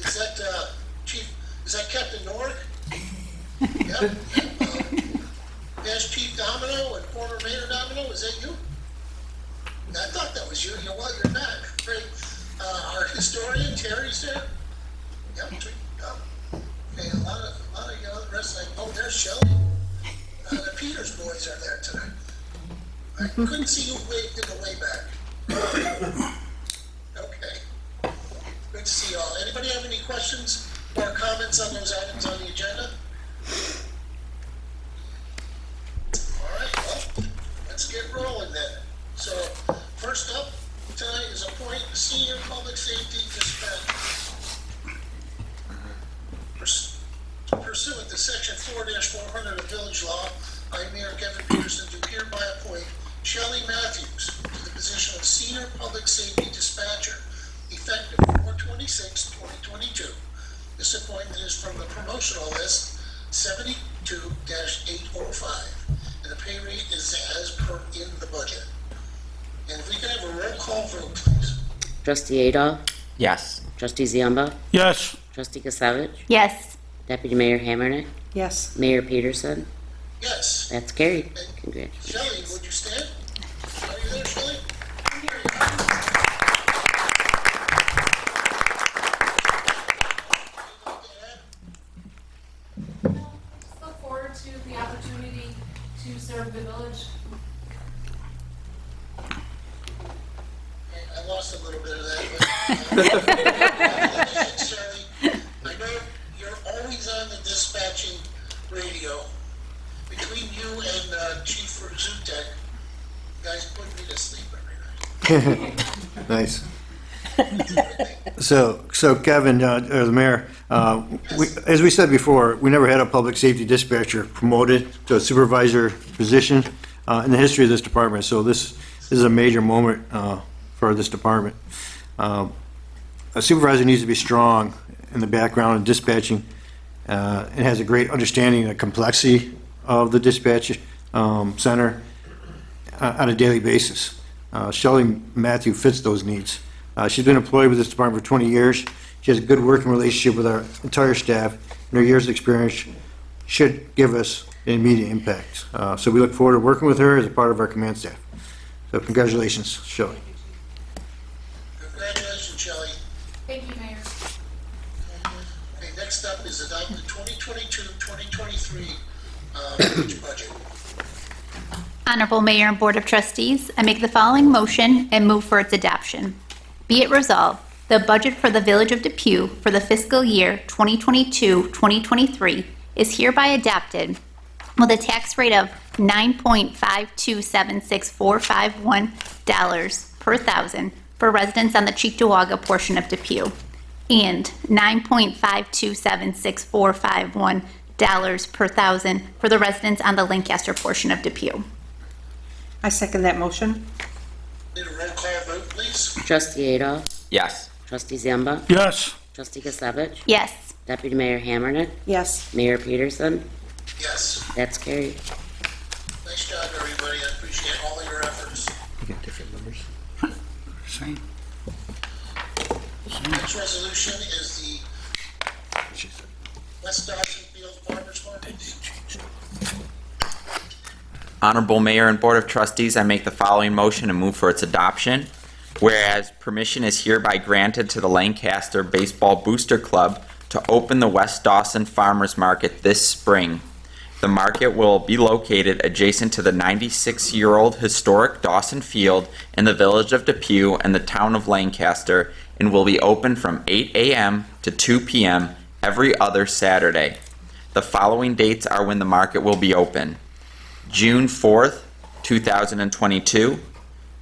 Is that, Chief, is that Captain Norick? Yep. Past Chief Domino and former Mayor Domino, is that you? I thought that was you. You know what? You're not. Great. Our historian, Terry's there. Yep. Okay, a lot of the rest. Oh, there's Shelley. The Peters boys are there tonight. I couldn't see who waved in the way back. Okay. Good to see you all. Anybody have any questions or comments on those items on the agenda? All right, well, let's get rolling then. So, first up tonight is appoint the senior public safety dispatcher. Pursuant to section 4-400 of village law, I, Mayor Kevin Peterson, do hereby appoint Shelley Matthews to the position of senior public safety dispatcher, effective 4/26/2022. This appointment is from the promotional list 72-805, and the pay rate is as per in the budget. And if we can have a roll call vote, please. Trustee Adolph? Yes. Trustee Ziamba? Yes. Trustee Kasevich? Yes. Deputy Mayor Hammernick? Yes. Mayor Peterson? Yes. That's carried. And Congratulations. Shelley, would you stand? Are you there, Shelley? Look forward to the opportunity to serve the village. I lost a little bit of that, but congratulations, Shelley. I know you're always on the dispatching radio. Between you and Chief Zutek, you guys put me to sleep every night. Nice. So Kevin, or the mayor, as we said before, we never had a public safety dispatcher promoted to a supervisor position in the history of this department. So this is a major moment for this department. A supervisor needs to be strong in the background of dispatching and has a great understanding of the complexity of the dispatch center on a daily basis. Shelley Matthew fits those needs. She's been employed with this department for 20 years. She has a good working relationship with our entire staff, and her years of experience should give us an immediate impact. So we look forward to working with her as a part of our command staff. So congratulations, Shelley. Congratulations, Shelley. Thank you, Mayor. Okay, next up is adopt the 2022-2023 village budget. Honorable Mayor and Board of Trustees, I make the following motion and move for its adoption. Be it resolved, the budget for the Village of Depew for the fiscal year 2022-2023 is hereby adopted with a tax rate of $9.5276451 per thousand for residents on the Cheektowaga portion of Depew and $9.5276451 per thousand for the residents on the Lancaster portion of Depew. I second that motion. Need a roll call vote, please? Trustee Adolph? Yes. Trustee Ziamba? Yes. Trustee Kasevich? Yes. Deputy Mayor Hammernick? Yes. Mayor Peterson? Yes. That's carried. Nice job, everybody. I appreciate all of your efforts. You got different numbers? Same. Next resolution is the West Dawson Field Farmers Market. Honorable Mayor and Board of Trustees, I make the following motion and move for its adoption. Whereas permission is hereby granted to the Lancaster Baseball Booster Club to open the West Dawson Farmers Market this spring. The market will be located adjacent to the 96-year-old historic Dawson Field in the village of Depew and the town of Lancaster and will be open from 8 a.m. to 2 p.m. every other Saturday. The following dates are when the market will be open: June 4th, 2022,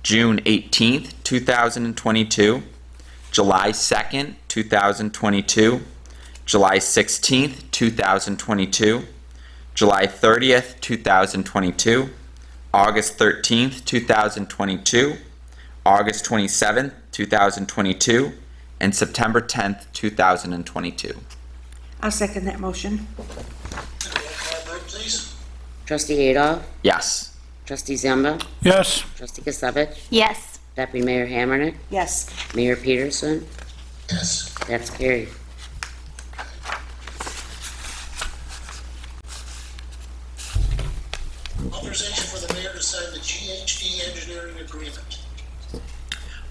June 18th, 2022, July 2nd, 2022, July 16th, 2022, July 30th, 2022, August 13th, 2022, August 27th, 2022, and September 10th, 2022. I'll second that motion. Need a roll call vote, please? Trustee Adolph? Yes. Trustee Ziamba? Yes. Trustee Kasevich? Yes. Deputy Mayor Hammernick? Yes. Mayor Peterson? Yes. That's carried.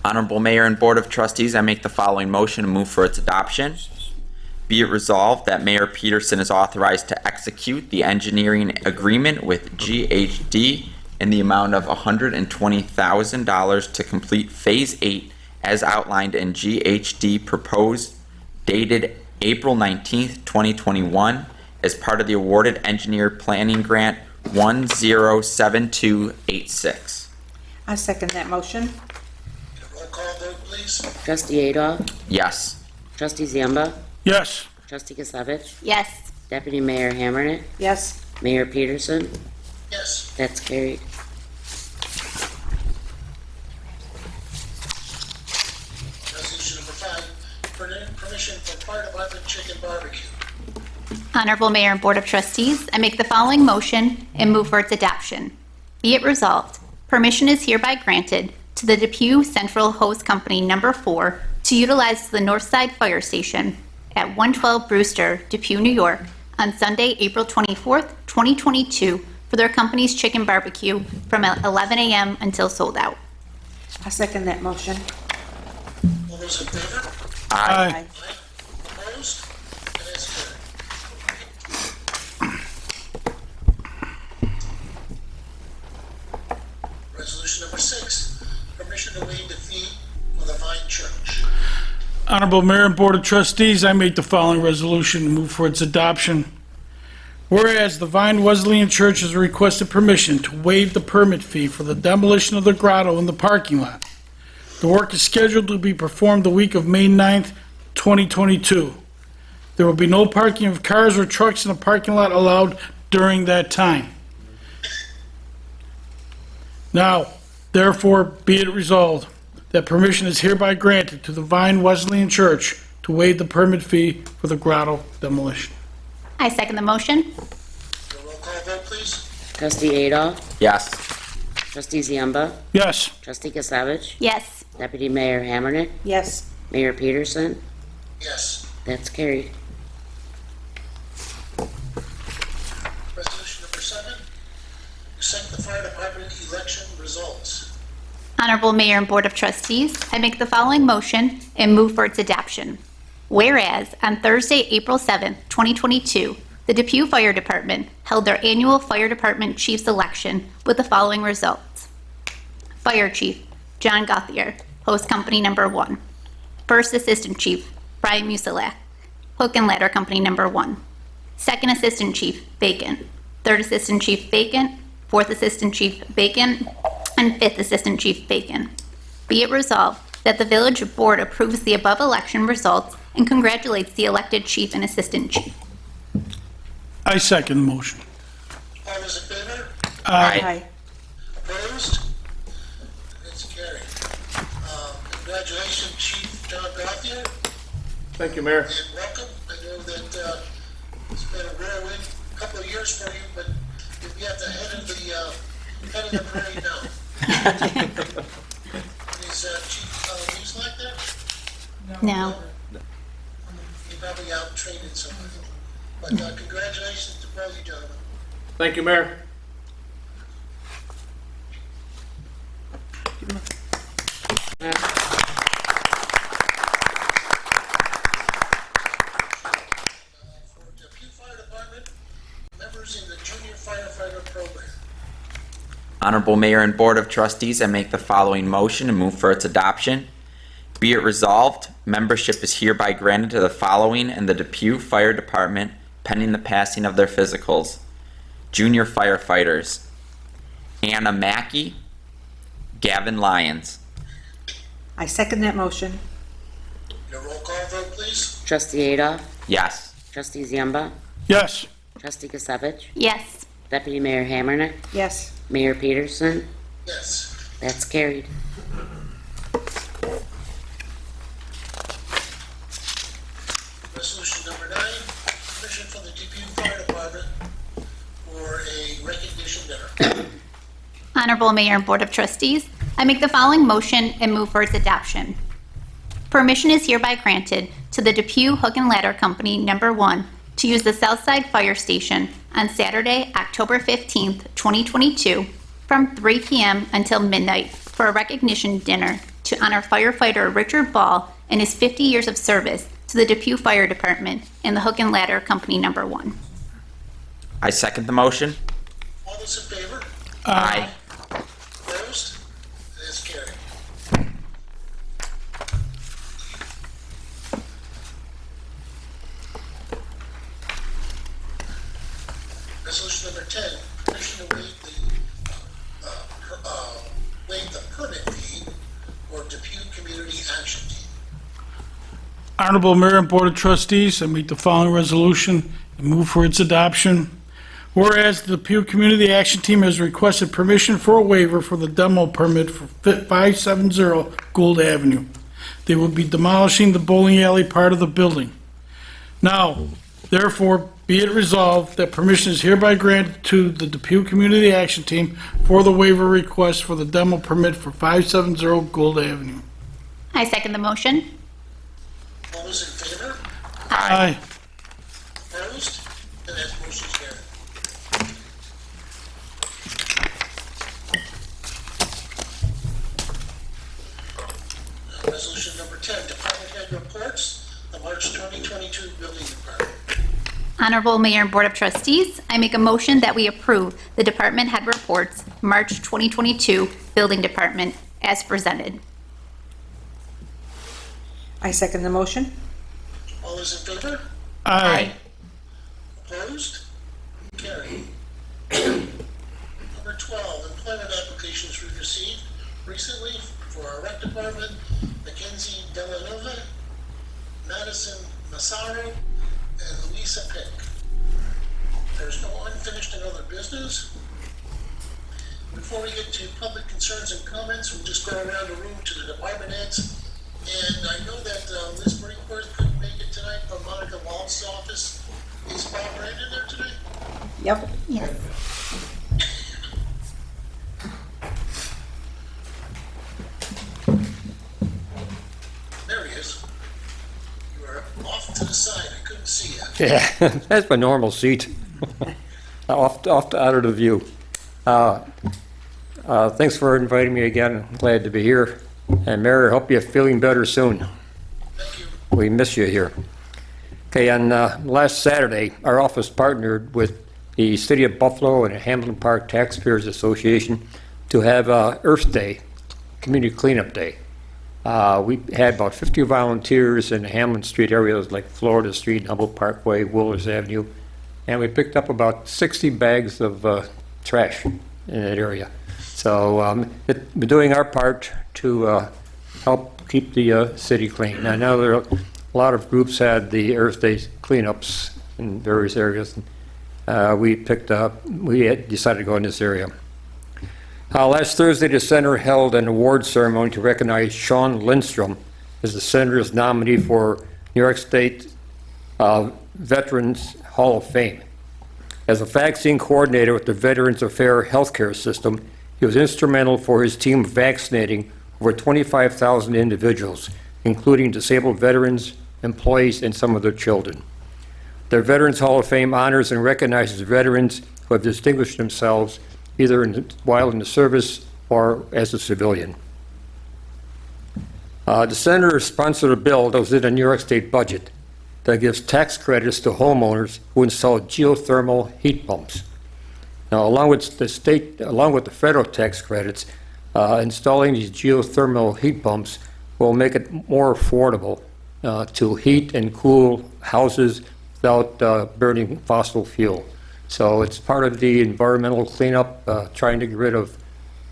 Honorable Mayor and Board of Trustees, I make the following motion and move for its adoption. Be it resolved that Mayor Peterson is authorized to execute the engineering agreement with GHD in the amount of $120,000 to complete Phase 8 as outlined in GHD proposed dated April 19th, 2021 as part of the awarded engineer planning grant 107286. I second that motion. Roll call vote, please. Trustee Adolf? Yes. Trustee Zamba? Yes. Trustee Gisevich? Yes. Deputy Mayor Hammernick? Yes. Mayor Peterson? Yes. That's carried. Resolution number 5, permission for fire department chicken barbecue. Honorable Mayor and Board of Trustees, I make the following motion and move for its adoption. Be it resolved, permission is hereby granted to the Depew Central Hose Company Number 4 to utilize the Northside Fire Station at 112 Brewster, Depew, New York, on Sunday, April 24th, 2022, for their company's chicken barbecue from 11 a.m. until sold out. I second that motion. All those in favor? Aye. Aye. Opposed? And that's carried. Resolution number 6, permission to waive the fee for the Vine Church. Honorable Mayor and Board of Trustees, I make the following resolution and move for its adoption. Whereas the Vine Wesleyan Church has requested permission to waive the permit fee for the demolition of the grotto in the parking lot. The work is scheduled to be performed the week of May 9th, 2022. There will be no parking of cars or trucks in the parking lot allowed during that time. Now, therefore, be it resolved that permission is hereby granted to the Vine Wesleyan Church to waive the permit fee for the grotto demolition. I second the motion. Roll call vote, please. Trustee Adolf? Yes. Trustee Zamba? Yes. Trustee Gisevich? Yes. Deputy Mayor Hammernick? Yes. Mayor Peterson? Yes. That's carried. Resolution number 7, accept the fire department election results. Honorable Mayor and Board of Trustees, I make the following motion and move for its adoption. Whereas on Thursday, April 7th, 2022, the Depew Fire Department held their annual Fire Department Chiefs election with the following results. Fire Chief, John Gauthier, Host Company Number 1. First Assistant Chief, Brian Musilak, Hook and Ladder Company Number 1. Second Assistant Chief, Bacon. Third Assistant Chief, Bacon. Fourth Assistant Chief, Bacon. And Fifth Assistant Chief, Bacon. Be it resolved that the Village Board approves the above election results and congratulates the elected Chief and Assistant Chief. I second the motion. All those in favor? Aye. Opposed? It's carried. Congratulations, Chief John Gauthier, Thank you, Mayor. and welcome. I know that it's been a whirlwind couple of years for you, but you'll be at the head of the parade now. Is Chief Hughes like that? No. He probably out-trained somebody. But congratulations to both of you gentlemen. Thank you, Mayor. For Depew Fire Department, members in the Junior Firefighter Program. Honorable Mayor and Board of Trustees, I make the following motion and move for its adoption. Be it resolved, membership is hereby granted to the following in the Depew Fire Department pending the passing of their physicals. Junior firefighters: Anna Mackey, Gavin Lyons. I second that motion. Your roll call vote, please. Trustee Adolf? Yes. Trustee Zamba? Yes. Trustee Gisevich? Yes. Deputy Mayor Hammernick? Yes. Mayor Peterson? Yes. That's carried. Resolution number 9, permission for the Depew Fire Department for a recognition dinner. Honorable Mayor and Board of Trustees, I make the following motion and move for its adoption. Permission is hereby granted to the Depew Hook and Ladder Company Number 1 to use the Southside Fire Station on Saturday, October 15th, 2022, from 3 p.m. until midnight for a recognition dinner to honor firefighter Richard Ball and his 50 years of service to the Depew Fire Department and the Hook and Ladder Company Number 1. I second the motion. All those in favor? Aye. Opposed? It is carried. Resolution number 10, permission to waive the permit fee for Depew Community Action Team. Honorable Mayor and Board of Trustees, I make the following resolution and move for its adoption. Whereas the Depew Community Action Team has requested permission for a waiver for the demo permit for 570 Gould Avenue. They will be demolishing the bowling alley part of the building. Now, therefore, be it resolved that permission is hereby granted to the Depew Community Action Team for the waiver request for the demo permit for 570 Gould Avenue. I second the motion. All those in favor? Aye. Opposed? And that motion is carried. Resolution number 10, department head reports, the March 2022 building department. Honorable Mayor and Board of Trustees, I make a motion that we approve the department head reports, March 2022 Building Department, as presented. I second the motion. All those in favor? Aye. Opposed? Carried. Number 12, employment applications we received recently for our rec department, Mackenzie Delanova, Madison Massaro, and Lisa Pick. There's no unfinished and other business. Before we get to public concerns and comments, we'll just go around the room to the department heads. And I know that Liz Brinkworth couldn't make it tonight, but Monica Wald's office. Is Bob Brandon there tonight? Yep. Yes. There he is. You are off to the side. I couldn't see you. Yeah, that's my normal seat. Out of the view. Thanks for inviting me again. I'm glad to be here. And Mayor, I hope you're feeling better soon. Thank you. We miss you here. Okay, on last Saturday, our office partnered with the City of Buffalo and the Hamilton Park Taxpayers Association to have Earth Day, Community Cleanup Day. We had about 50 volunteers in the Hamlin Street areas like Florida Street, Humboldt Parkway, Willers Avenue, and we picked up about 60 bags of trash in that area. So we're doing our part to help keep the city clean. I know there are a lot of groups had the Earth Day cleanups in various areas. We had decided to go in this area. Last Thursday, the Center held an award ceremony to recognize Sean Lindstrom as the Center's nominee for New York State Veterans Hall of Fame. As a vaccine coordinator with the Veterans Affairs healthcare system, he was instrumental for his team vaccinating over 25,000 individuals, including disabled veterans, employees, and some of their children. The Veterans Hall of Fame honors and recognizes veterans who have distinguished themselves either while in the service or as a civilian. The Center sponsored a bill that was in the New York State budget that gives tax credits to homeowners who install geothermal heat pumps. Now, along with the federal tax credits, installing these geothermal heat pumps will make it more affordable to heat and cool houses without burning fossil fuel. So it's part of the environmental cleanup, trying to get rid of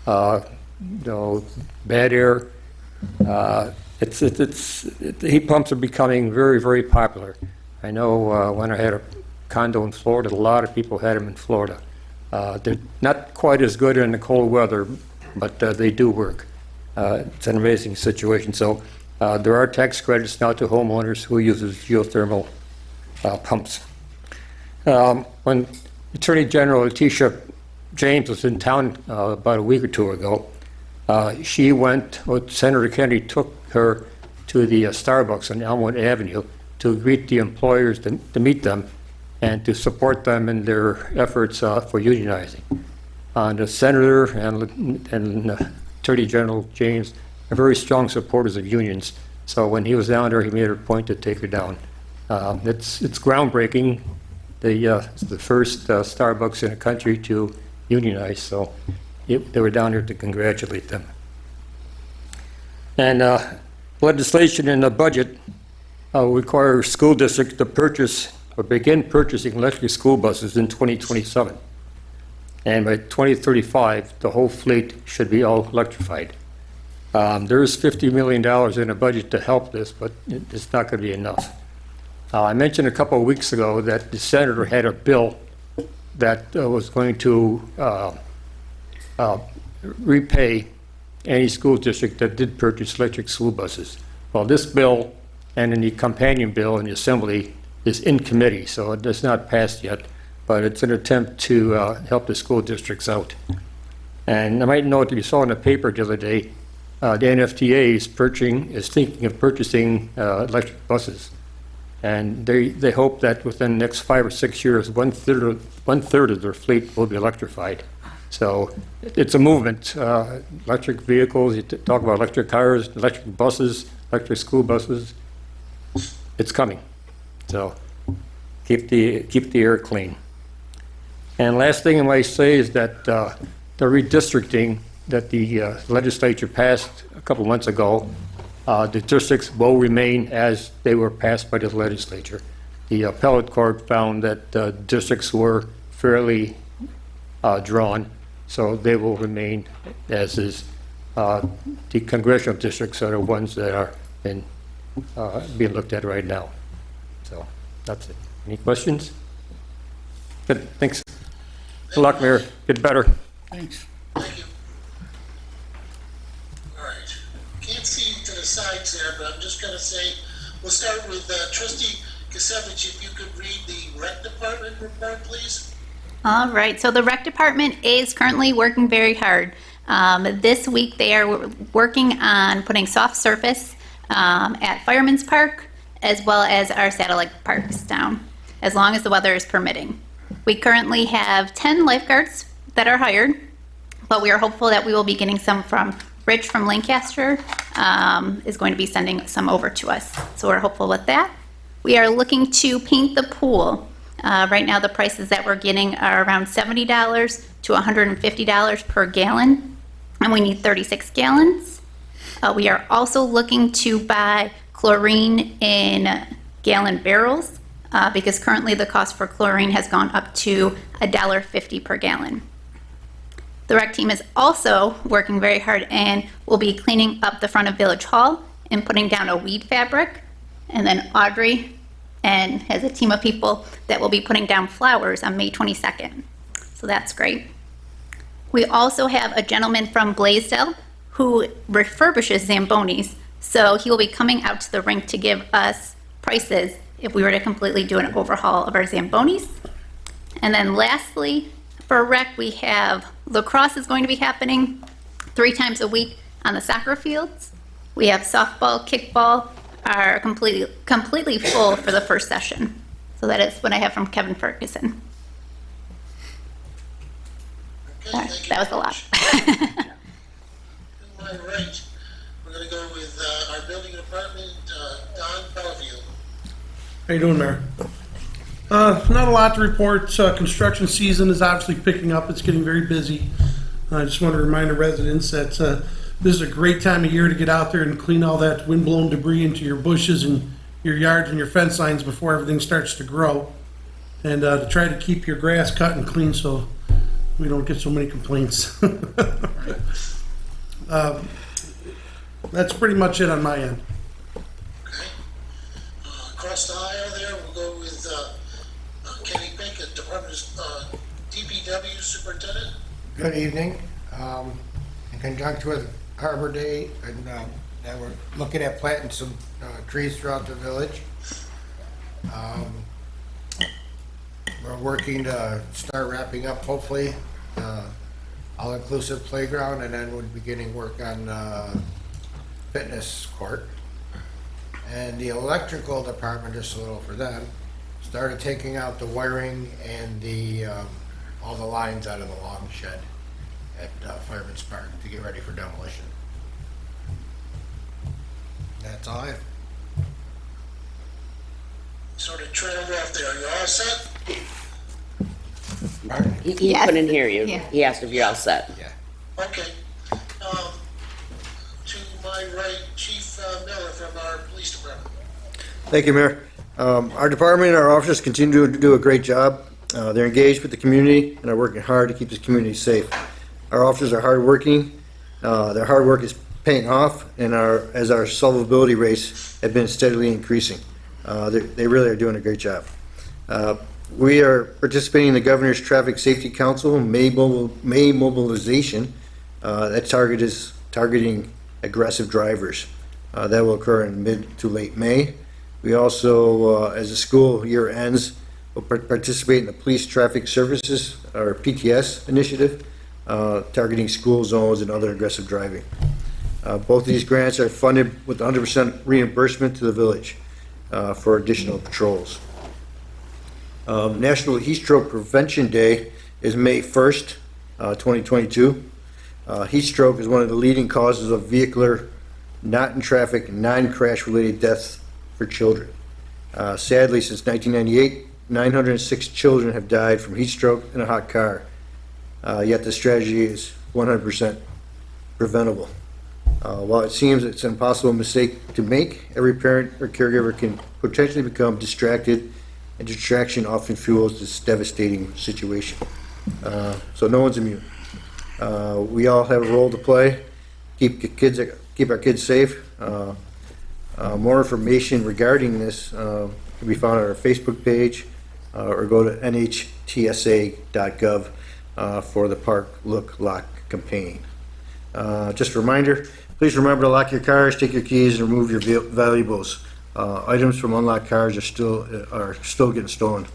bad air. The heat pumps are becoming very, very popular. I know when I had a condo in Florida, a lot of people had them in Florida. They're not quite as good in the cold weather, but they do work. It's an amazing situation. So there are tax credits now to homeowners who uses geothermal pumps. When Attorney General Letitia James was in town about a week or two ago, she went, Senator Kennedy took her to the Starbucks on Elmwood Avenue to greet the employers, to meet them, and to support them in their efforts for unionizing. The Senator and Attorney General James very strong supporters of unions. So when he was down there, he made it a point to take her down. It's groundbreaking. It's the first Starbucks in the country to unionize, so they were down there to congratulate them. And legislation in the budget requires school districts to purchase or begin purchasing electric school buses in 2027. And by 2035, the whole fleet should be all electrified. There's $50 million in the budget to help this, but it's not going to be enough. I mentioned a couple of weeks ago that the senator had a bill that was going to repay any school district that did purchase electric school buses. Well, this bill and then the companion bill in the Assembly is in committee, so it has not passed yet, but it's an attempt to help the school districts out. And I might note that you saw in the paper the other day, the NFTA is thinking of purchasing electric buses. And they hope that within the next 5 or 6 years, one third of their fleet will be electrified. So it's a movement. Electric vehicles, you talk about electric cars, electric buses, electric school buses. It's coming. So keep the air clean. And last thing I might say is that the redistricting that the legislature passed a couple months ago, the districts will remain as they were passed by the legislature. The appellate court found that districts were fairly drawn, so they will remain as is. The congressional districts are the ones that are being looked at right now. So that's it. Any questions? Good, thanks. Good luck, Mayor. Get better. Thanks. Thank you. All right. Can't see to the sides there, but I'm just going to say, we'll start with Trustee Kasevich, if you could read the rec department report, please. All right, so the rec department is currently working very hard. This week they are working on putting soft surface at Fireman's Park as well as our satellite parks down, as long as the weather is permitting. We currently have 10 lifeguards that are hired, but we are hopeful that we will be getting some from Rich from Lancaster is going to be sending some over to us. So we're hopeful with that. We are looking to paint the pool. Right now the prices that we're getting are around $70 to $150 per gallon, and we need 36 gallons. We are also looking to buy chlorine in gallon barrels because currently the cost for chlorine has gone up to $1.50 per gallon. The rec team is also working very hard and will be cleaning up the front of Village Hall and putting down a weed fabric. And then Audrey has a team of people that will be putting down flowers on May 22nd. So that's great. We also have a gentleman from Blaisdell who refurbishes Zambonis. So he will be coming out to the rink to give us prices if we were to completely do an overhaul of our Zambonis. And then lastly, for rec, we have lacrosse is going to be happening 3 times a week on the soccer fields. We have softball, kickball are completely full for the first session. So that is what I have from Kevin Ferguson. Okay, Sorry, thank you that was a very lot. much. All right. We're going to go with our building department, Don Bellevue. How you doing, Mayor? Not a lot to report. Construction season is obviously picking up. It's getting very busy. I just want to remind the residents that this is a great time of year to get out there and clean all that wind-blown debris into your bushes and your yards and your fence lines before everything starts to grow. And to try to keep your grass cut and clean so we don't get so many complaints. That's pretty much it on my end. Okay. Across the aisle there, we'll go with Kenny Pinkett, Department of DPW Superintendent. Good evening. In conjunction with Harbor Day, and we're looking at planting some trees throughout the village. We're working to start wrapping up, hopefully, all-inclusive playground, and then we're beginning work on fitness court. And the electrical department, just a little for them, started taking out the wiring and the all the lines out of the long shed at Fireman's Park to get ready for demolition. That's all I have. Sort of trailed off there. Are you all set? He Yes. couldn't hear you. Yeah. He asked if you're all set. Okay. To my right, Chief Miller from our police department. Thank you, Mayor. Our department and our officers continue to do a great job. They're engaged with the community and are working hard to keep this community safe. Our officers are hardworking. Their hard work is paying off, and as our solvability rates have been steadily increasing. They really are doing a great job. We are participating in the Governor's Traffic Safety Council May mobilization. That target is targeting aggressive drivers. That will occur in mid to late May. We also, as the school year ends, will participate in the Police Traffic Services, or PTS initiative, targeting school zones and other aggressive driving. Both of these grants are funded with 100% reimbursement to the village for additional patrols. National Heat Stroke Prevention Day is May 1st, 2022. Heat stroke is one of the leading causes of vehicular, not in traffic, non-crash related deaths for children. Sadly, since 1998, 906 children have died from heat stroke in a hot car. Yet the strategy is 100% preventable. While it seems it's an impossible mistake to make, every parent or caregiver can potentially become distracted, and distraction often fuels this devastating situation. So no one's immune. We all have a role to play. Keep our kids safe. More information regarding this can be found on our Facebook page or go to nhtsa.gov for the Park Look Lock campaign. Just a reminder, please remember to lock your cars, take your keys, and remove your valuables. Items from unlocked cars are still getting stolen,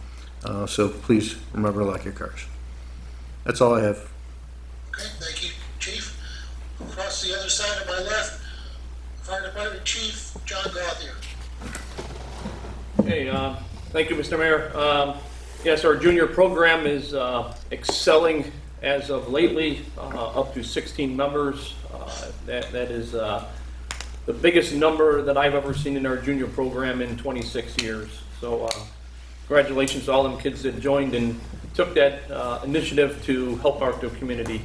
so please remember to lock your cars. That's all I have. Okay, thank you, Chief. Across the other side of my left, Fire Department Chief John Gothier. Hey, thank you, Mr. Mayor. Yes, our junior program is excelling as of lately, up to 16 members. That is the biggest number that I've ever seen in our junior program in 26 years. So congratulations to all them kids that joined and took that initiative to help out the community.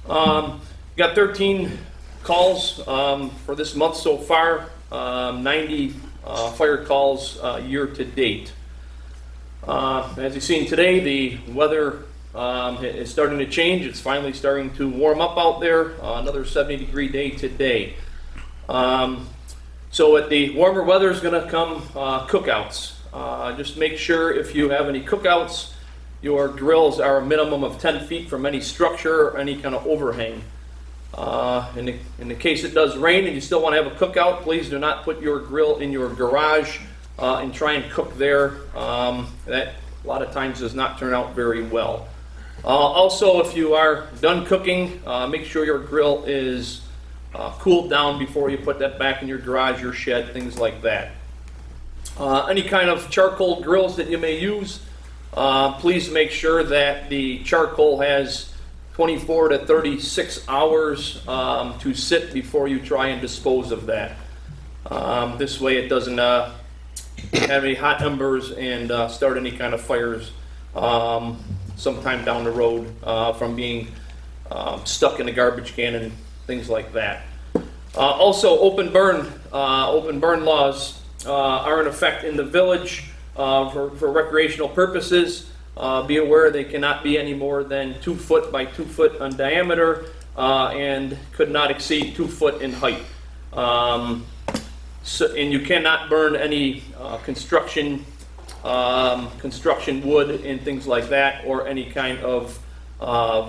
Got 13 calls for this month so far, 90 fire calls year to date. As you've seen today, the weather is starting to change. It's finally starting to warm up out there. Another 70-degree day today. So at the warmer weather is going to come cookouts. Just make sure if you have any cookouts, your grills are a minimum of 10 feet from any structure or any kind of overhang. In the case it does rain and you still want to have a cookout, please do not put your grill in your garage and try and cook there. That a lot of times does not turn out very well. Also, if you are done cooking, make sure your grill is cooled down before you put that back in your garage, your shed, things like that. Any kind of charcoal grills that you may use, please make sure that the charcoal has 24 to 36 hours to sit before you try and dispose of that. This way it doesn't have any hot embers and start any kind of fires sometime down the road from being stuck in a garbage can and things like that. Also, open burn laws are in effect in the village for recreational purposes. Be aware they cannot be any more than 2 foot by 2 foot in diameter and could not exceed 2 foot in height. And you cannot burn any construction wood and things like that, or any kind of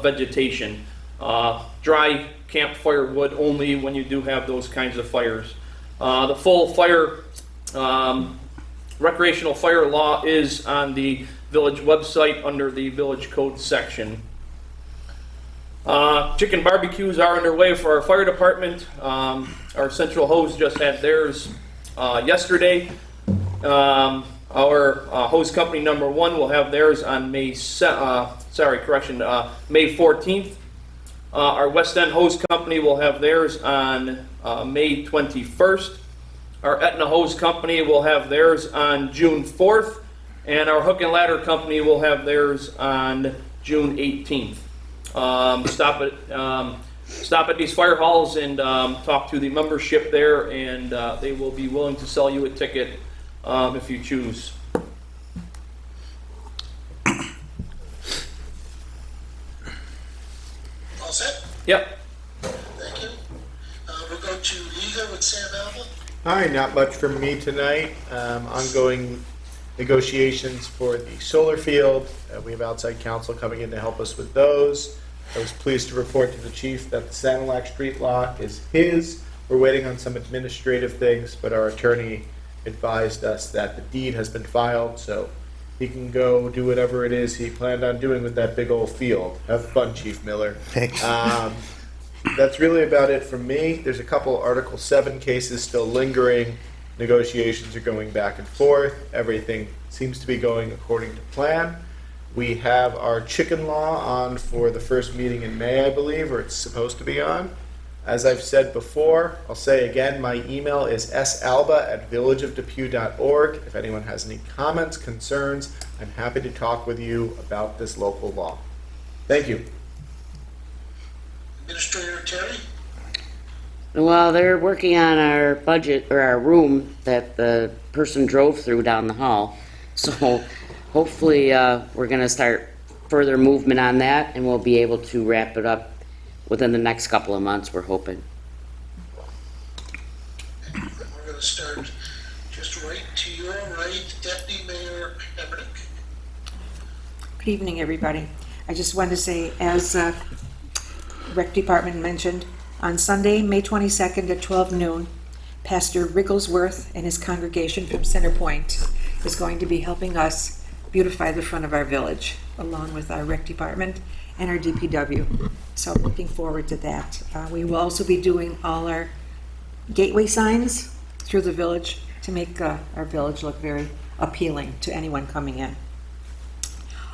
vegetation. Dry campfire wood only when you do have those kinds of fires. The full fire recreational fire law is on the village website under the village code section. Chicken barbecues are underway for our fire department. Our central hose just had theirs yesterday. Our hose company number 1 will have theirs on May 14th. Our West End Hose Company will have theirs on May 21st. Our Etna Hose Company will have theirs on June 4th. And our Hook and Ladder Company will have theirs on June 18th. Stop at these fire halls and talk to the membership there, and they will be willing to sell you a ticket if you choose. All set? Yep. Thank you. We'll go to Liga with Sam Alba. Hi, not much from me tonight. Ongoing negotiations for the solar field. We have outside counsel coming in to help us with those. I was pleased to report to the chief that the Sanilac Street lot is his. We're waiting on some administrative things, but our attorney advised us that the deed has been filed, so he can go do whatever it is he planned on doing with that big old field. Have fun, Chief Miller. Thanks. That's really about it from me. There's a couple Article 7 cases still lingering. Negotiations are going back and forth. Everything seems to be going according to plan. We have our chicken law on for the first meeting in May, I believe, or it's supposed to be on. As I've said before, I'll say again, my email is salba@villageofdepew.org. If anyone has any comments, concerns, I'm happy to talk with you about this local law. Thank you. Administrator Terry? Well, they're working on our budget, or our room that the person drove through down the hall. So hopefully, we're gonna start further movement on that, and we'll be able to wrap it up within the next couple of months, we're hoping. And we're gonna start just right to your right, Deputy Mayor Emmerich. Good evening, everybody. I just wanted to say, as Rec Department mentioned, on Sunday, May 22nd at 12 noon, Pastor Wigglesworth and his congregation from Center Point is going to be helping us beautify the front of our village, along with our Rec Department and our DPW. So I'm looking forward to that. We will also be doing all our gateway signs through the village to make our village look very appealing to anyone coming in.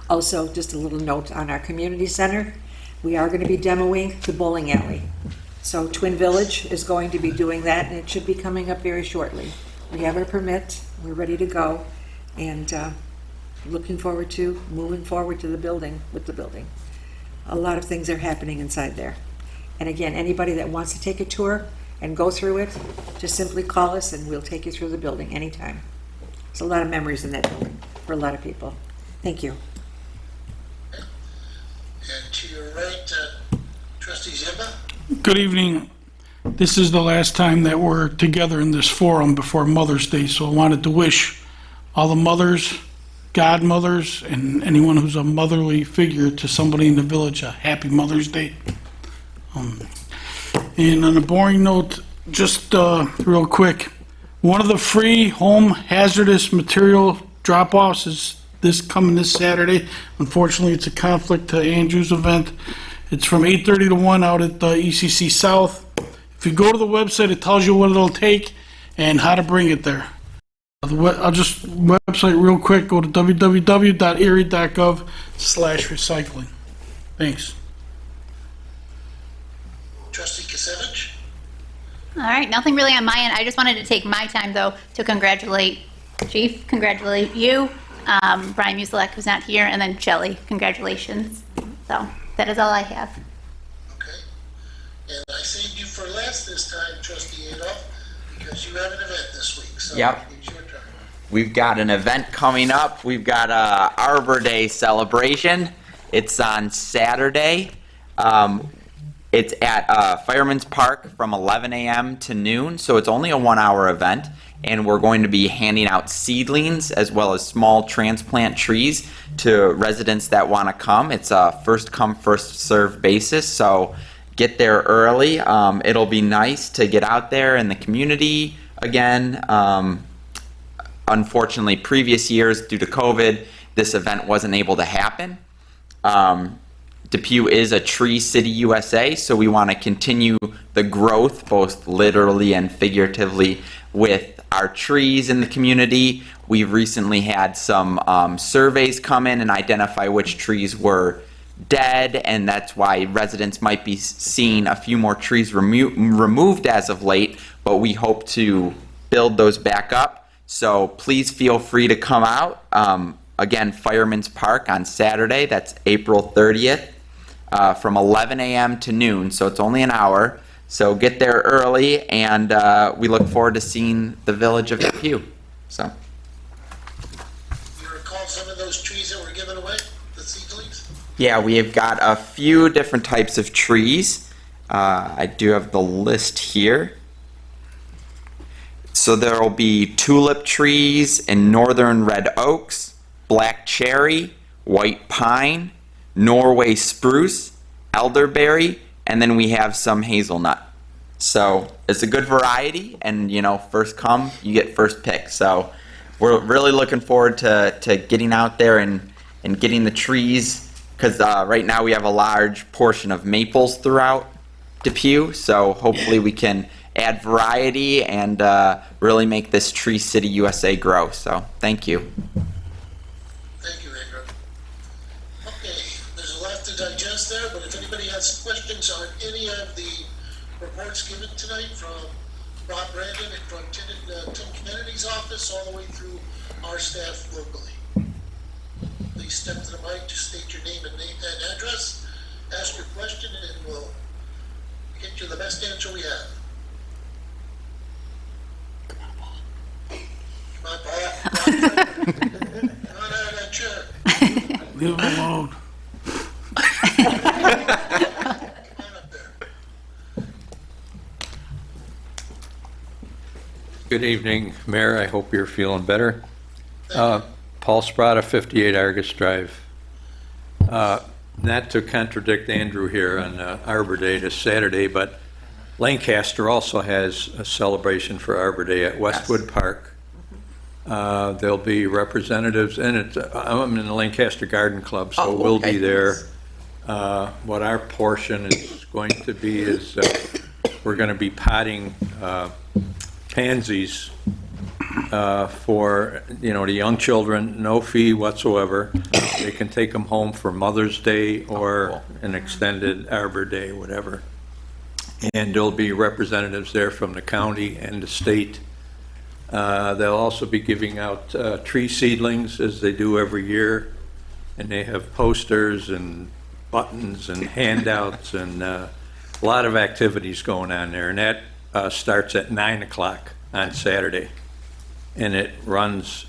Also, just a little note on our community center. We are going to be demoing the bowling alley. So Twin Village is going to be doing that, and it should be coming up very shortly. We have our permit, we're ready to go, and looking forward to moving forward to the building, with the building. A lot of things are happening inside there. And again, anybody that wants to take a tour and go through it, just simply call us and we'll take you through the building anytime. There's a lot of memories in that building for a lot of people. Thank you. And to your right, Trustee Zimba. Good evening. This is the last time that we're together in this forum before Mother's Day, so I wanted to wish all the mothers, godmothers, and anyone who's a motherly figure to somebody in the village a happy Mother's Day. And on a boring note, just real quick, one of the free home hazardous material drop-offs is this Saturday. Unfortunately, it's a conflict to Andrew's event. It's from 8:30 to 1 out at the ECC South. If you go to the website, it tells you what it'll take and how to bring it there. I'll just website real quick, go to www.erie.gov/recycling. Thanks. Trustee Kasevich. All right, nothing really on my end. I just wanted to take my time, though, to congratulate Chief, congratulate you, Brian Musilek, who's not here, and then Shelley, congratulations. So that is all I have. Okay. And I saved you for last this time, Trustee Adolph, because you have an event this week. So Yep. it's your turn. We've got an event coming up. We've got a Arbor Day celebration. It's on Saturday. It's at Fireman's Park from 11 a.m. to noon, so it's only a 1-hour event. And we're going to be handing out seedlings as well as small transplant trees to residents that want to come. It's a first come, first served basis, so get there early. It'll be nice to get out there in the community again. Unfortunately, previous years, due to COVID, this event wasn't able to happen. Depew is a tree city USA, so we want to continue the growth, both literally and figuratively, with our trees in the community. We've recently had some surveys come in and identify which trees were dead, and that's why residents might be seeing a few more trees removed as of late, but we hope to build those back up. So please feel free to come out. Again, Fireman's Park on Saturday, that's April 30th, from 11 a.m. to noon, so it's only an hour. So get there early, and we look forward to seeing the village of Depew. So. You recall some of those trees that were given away, the seedlings? Yeah, we have got a few different types of trees. I do have the list here. So there will be tulip trees and northern red oaks, black cherry, white pine, Norway spruce, elderberry, and then we have some hazelnut. So it's a good variety, and you know, first come, you get first pick. So we're really looking forward to getting out there and getting the trees, because right now we have a large portion of maples throughout Depew, so hopefully we can add variety and really make this Tree City USA grow. So thank you. Thank you, Andrew. Okay, there's a lot to digest there, but if anybody has questions on any of the reports given tonight from Rob Brandon and from Tim Kennedy's office all the way through our staff locally, please step to the mic, just state your name and address, ask your question, and we'll get you the best answer we have. Come on, Paul. Come on out of that chair. Leave him alone. Come on up there. Good evening, Mayor. I hope you're feeling better. Paul Sprata, 58 Argus Drive. Not to contradict Andrew here on Arbor Day this Saturday, but Lancaster also has a celebration for Arbor Day at Westwood Park. There'll be representatives, and I'm in the Lancaster Garden Club, so we'll be there. What our portion is going to be is we're going to be potting pansies for, you know, the young children, no fee whatsoever. They can take them home for Mother's Day or an extended Arbor Day, whatever. And there'll be representatives there from the county and the state. They'll also be giving out tree seedlings, as they do every year, and they have posters and buttons and handouts and a lot of activities going on there. And that starts at 9 o'clock on Saturday, and it runs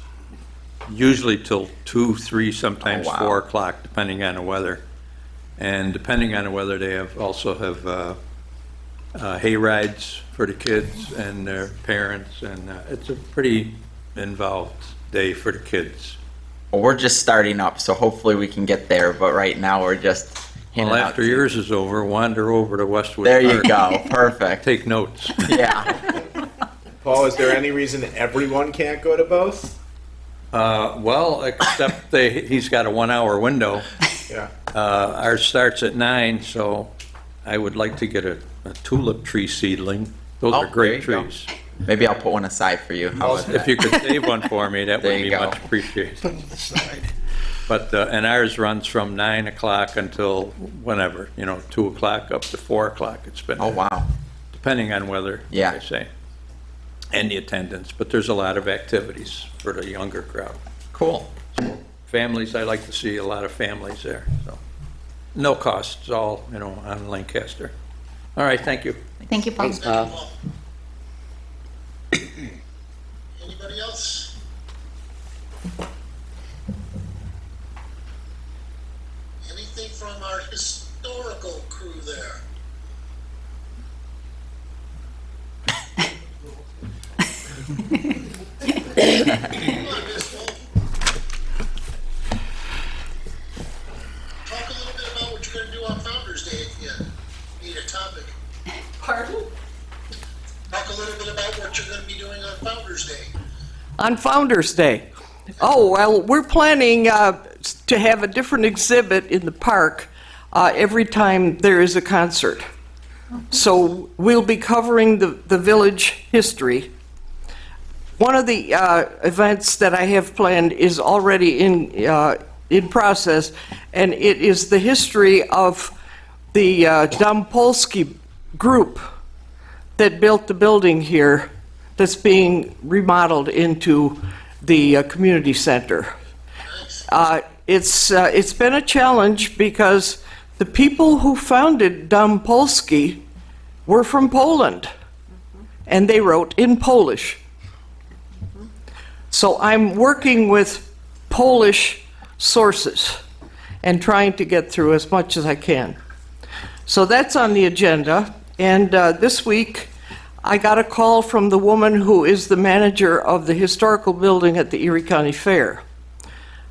usually till 2, 3, sometimes 4 o'clock, depending on the weather. And depending on the weather, they also have hay rides for the kids and their parents, and it's a pretty involved day for the kids. Well, we're just starting up, so hopefully we can get there, but right now we're just handing Well, out after yours is over, wander over to Westwood There you Park. go. Perfect. Take notes. Yeah. Paul, is there any reason everyone can't go to both? Well, except he's got a 1 hour window. Yeah. Ours starts at 9, so I would like to get a tulip tree seedling. Those are great there you go. trees. Maybe I'll put one aside for you. How about If that? you could save one for me, that There would you be go. much appreciated. But, and ours runs from 9 o'clock until whenever, 2 o'clock up to 4 o'clock. It's been, Oh, wow. depending on weather, Yeah. I say, and the attendance. But there's a lot of activities for the younger crowd. Cool. Families, I like to see a lot of families there, so. No cost, it's all, on Lancaster. All right, thank you. Thank you, Paul. Thanks, Paul. Anybody else? Anything from our historical crew there? Come on, Miss Wolf. Talk a little bit about what you're gonna do on Founder's Day if you need a topic. Pardon? Talk a little bit about what you're gonna be doing on Founder's Day. On Founder's Day. Oh, well, we're planning to have a different exhibit in the park every time there is a concert. So we'll be covering the village history. One of the events that I have planned is already in process, and it is the history of the Dompolsky group that built the building here that's being remodeled into the community center. It's been a challenge because the people who founded Dompolsky were from Poland, and they wrote in Polish. So I'm working with Polish sources and trying to get through as much as I can. So that's on the agenda, and this week I got a call from the woman who is the manager of the historical building at the Erie County Fair.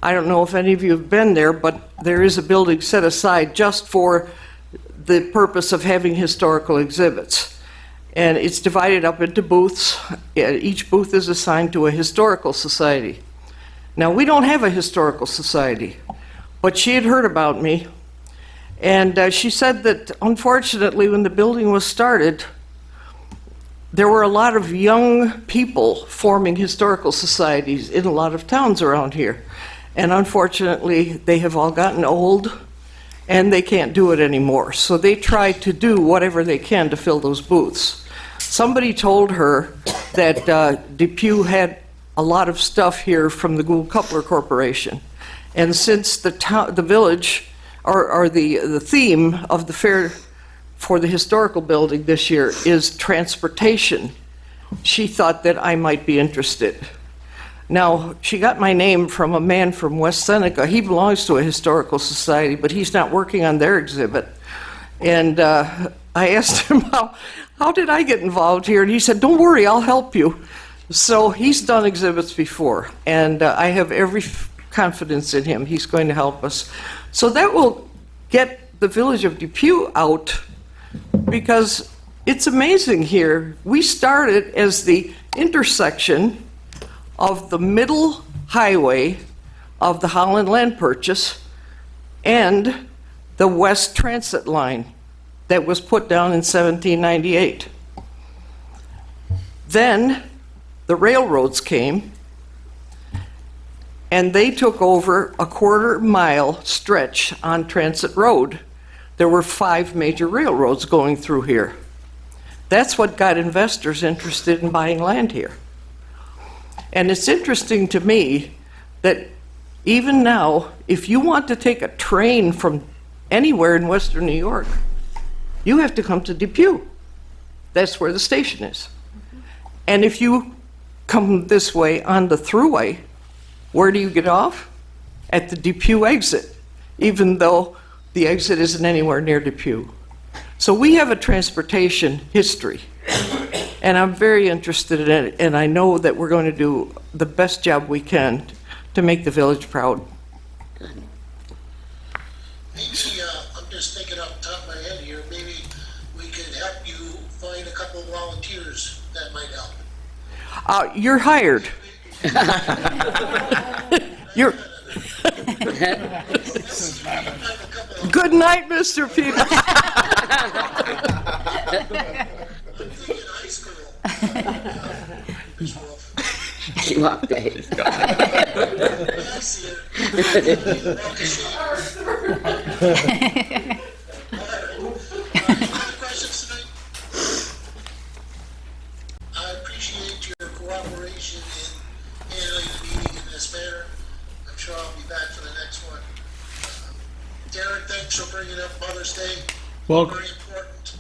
I don't know if any of you have been there, but there is a building set aside just for the purpose of having historical exhibits. And it's divided up into booths. Each booth is assigned to a historical society. Now, we don't have a historical society, but she had heard about me, and she said that unfortunately when the building was started, there were a lot of young people forming historical societies in a lot of towns around here. And unfortunately, they have all gotten old and they can't do it anymore. So they try to do whatever they can to fill those booths. Somebody told her that Depew had a lot of stuff here from the Gould Coupler Corporation. And since the village, or the theme of the fair for the historical building this year is transportation, she thought that I might be interested. Now, she got my name from a man from West Seneca. He belongs to a historical society, but he's not working on their exhibit. And I asked him, how did I get involved here? And he said, don't worry, I'll help you. So he's done exhibits before, and I have every confidence in him. He's going to help us. So that will get the village of Depew out, because it's amazing here. We started as the intersection of the middle highway of the Holland Land Purchase and the West Transit line that was put down in 1798. Then the railroads came and they took over a quarter-mile stretch on Transit Road. There were 5 major railroads going through here. That's what got investors interested in buying land here. And it's interesting to me that even now, if you want to take a train from anywhere in Western New York, you have to come to Depew. That's where the station is. And if you come this way on the thruway, where do you get off? At the Depew exit, even though the exit isn't anywhere near Depew. So we have a transportation history, and I'm very interested in it, and I know that we're going to do the best job we can to make the village proud. Maybe, I'm just thinking off the top of my head here, maybe we could help you find a couple of volunteers that might help. You're hired. You're. Good night, Mr. Peters. I'm thinking high school. Ms. Wolf. She walked away. I see her. Any other questions tonight? I appreciate your cooperation in handling the meeting in this manner. I'm sure I'll be back for the next one. Derek, thanks for bringing up Mother's Day. Welcome. Very important.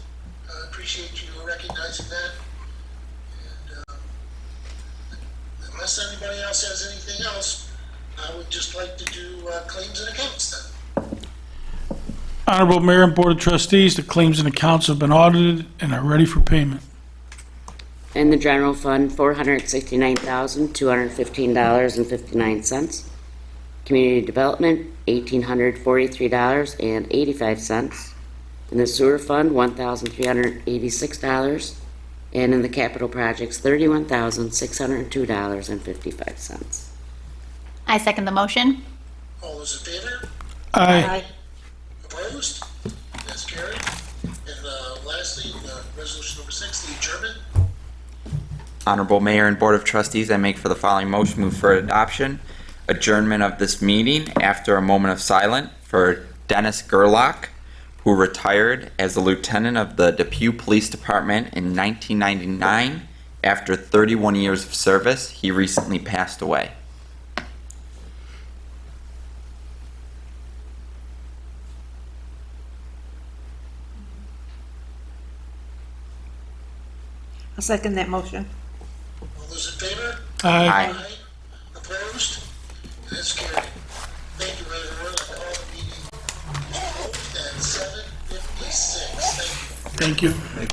I appreciate you recognizing that. And unless anybody else has anything else, I would just like to do claims and accounts then. Honorable Mayor and Board of Trustees, the claims and accounts have been audited and are ready for payment. In the general fund, $469,215.59. Community development, $1,843.85. In the sewer fund, $1,386. And in the capital projects, $31,602.55. I second the motion. All those in favor? Aye. Opposed? That's carried. And lastly, resolution number 6, the adjournment. Honorable Mayor and Board of Trustees, I make for the following motion, move for adoption. adjournment of this meeting after a moment of silence for Dennis Gerlach, who retired as a lieutenant of the Depew Police Department in 1999. After 31 years of service, he recently passed away. I'll second that motion. All those in favor? Aye. Aye. Opposed? That's carried. Thank you, everyone. I call the meeting closed at 7:56. Thank you. Thank you.